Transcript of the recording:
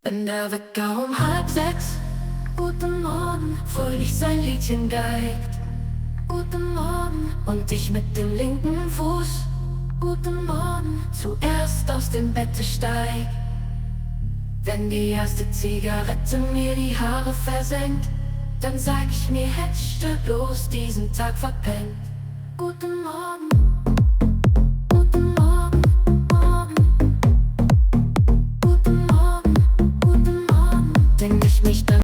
Wenn der Wecker um 5:30, guten Morgen, fröhlich sein Liedchen geigt. Guten Morgen, und ich mit dem linken Fuß, guten Morgen, zuerst aus dem Bette steig. Wenn die erste Zigarette mir die Haare versenkt, dann sag ich mir, hättest du bloß diesen Tag verpennt. Guten Morgen.